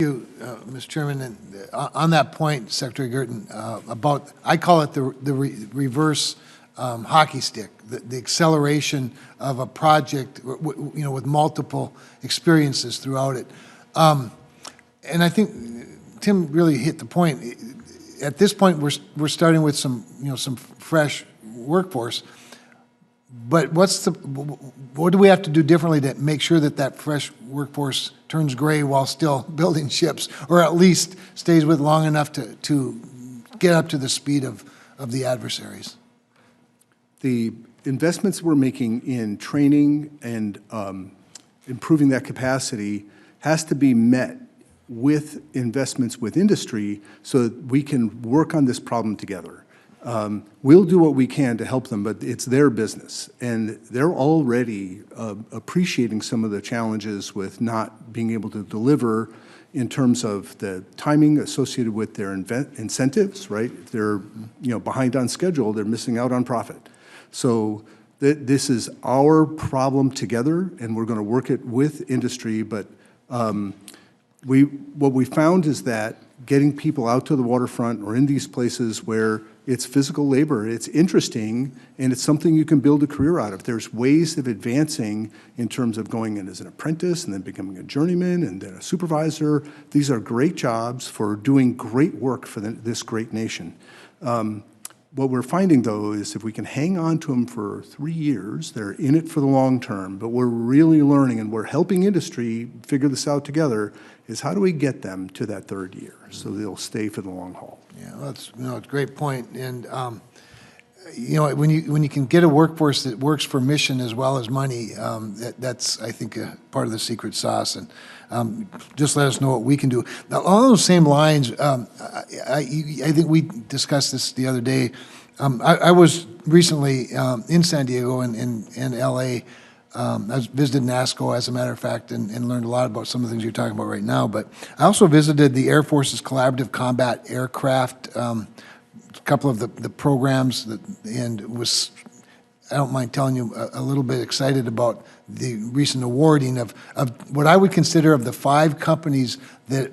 Thank you, Mr. Chairman. And on that point, Secretary Girton, about, I call it the reverse hockey stick, the acceleration of a project, with multiple experiences throughout it. And I think Tim really hit the point. At this point, we're starting with some fresh workforce. But what do we have to do differently to make sure that fresh workforce turns gray while still building ships, or at least stays with long enough to get up to the speed of the adversaries? The investments we're making in training and improving that capacity has to be met with investments with industry so that we can work on this problem together. We'll do what we can to help them, but it's their business. And they're already appreciating some of the challenges with not being able to deliver in terms of the timing associated with their incentives, right? If they're behind on schedule, they're missing out on profit. So this is our problem together, and we're going to work it with industry. But what we found is that getting people out to the waterfront or in these places where it's physical labor, it's interesting, and it's something you can build a career out of. There's ways of advancing in terms of going in as an apprentice and then becoming a journeyman and then a supervisor. These are great jobs for doing great work for this great nation. What we're finding, though, is if we can hang on to them for 3 years, they're in it for the long term, but we're really learning and we're helping industry figure this out together, is how do we get them to that 3rd year so they'll stay for the long haul? Yeah, well, that's a great point. And when you can get a workforce that works for mission as well as money, that's, I think, a part of the secret sauce. And just let us know what we can do. Now, along those same lines, I think we discussed this the other day. I was recently in San Diego and LA. I visited NASCO, as a matter of fact, and learned a lot about some of the things you're talking about right now. But I also visited the Air Force's Collaborative Combat Aircraft, a couple of the programs, and was, I don't mind telling you, a little bit excited about the recent awarding of what I would consider, of the 5 companies that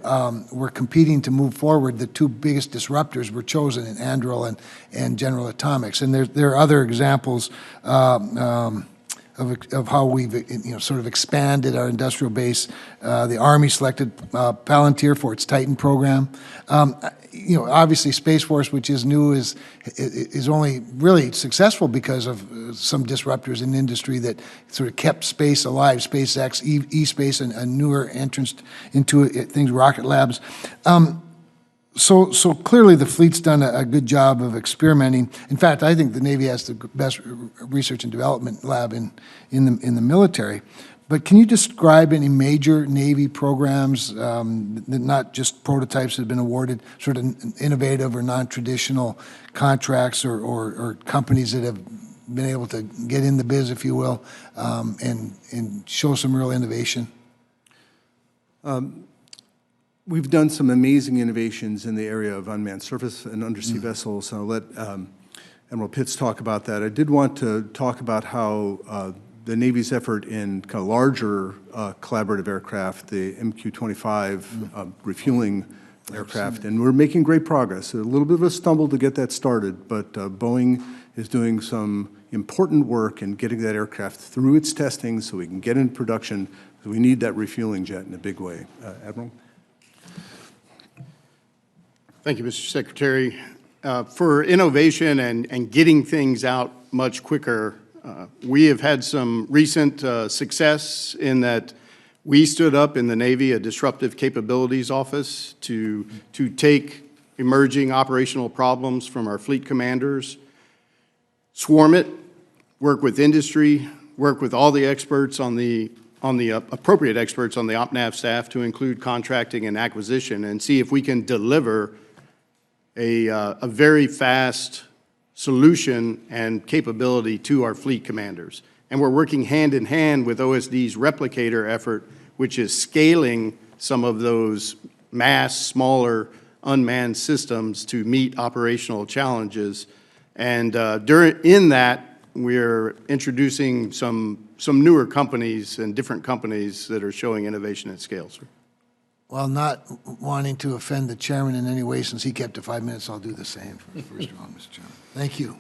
were competing to move forward, the 2 biggest disruptors were chosen, in Anduril and General Atomics. And there are other examples of how we've sort of expanded our industrial base. The Army selected Palantir for its Titan program. Obviously Space Force, which is new, is only really successful because of some disruptors in industry that sort of kept space alive. SpaceX, eSpace, and a newer entrance into things, Rocket Labs. So clearly the fleet's done a good job of experimenting. In fact, I think the Navy has the best research and development lab in the military. But can you describe any major Navy programs, not just prototypes that have been awarded, sort of innovative or non-traditional contracts or companies that have been able to get in the biz, if you will, and show some real innovation? We've done some amazing innovations in the area of unmanned surface and undersea vessels. I'll let Admiral Pitts talk about that. I did want to talk about how the Navy's effort in kind of larger collaborative aircraft, the MQ-25 refueling aircraft, and we're making great progress. A little bit of a stumble to get that started, but Boeing is doing some important work in getting that aircraft through its testing so we can get in production. So we need that refueling jet in a big way. Admiral? Thank you, Mr. Secretary. For innovation and getting things out much quicker, we have had some recent success in that we stood up in the Navy a Disruptive Capabilities Office to take emerging operational problems from our fleet commanders, swarm it, work with industry, work with all the experts on the appropriate experts on the OpNav staff, to include contracting and acquisition, and see if we can deliver a very fast solution and capability to our fleet commanders. And we're working hand in hand with OSD's replicator effort, which is scaling some of those mass, smaller, unmanned systems to meet operational challenges. And in that, we're introducing some newer companies and different companies that are showing innovation at scale, sir. while not wanting to offend the chairman in any way, since he kept to 5 minutes, I'll do the same for the first round, Mr. Chairman. Thank you.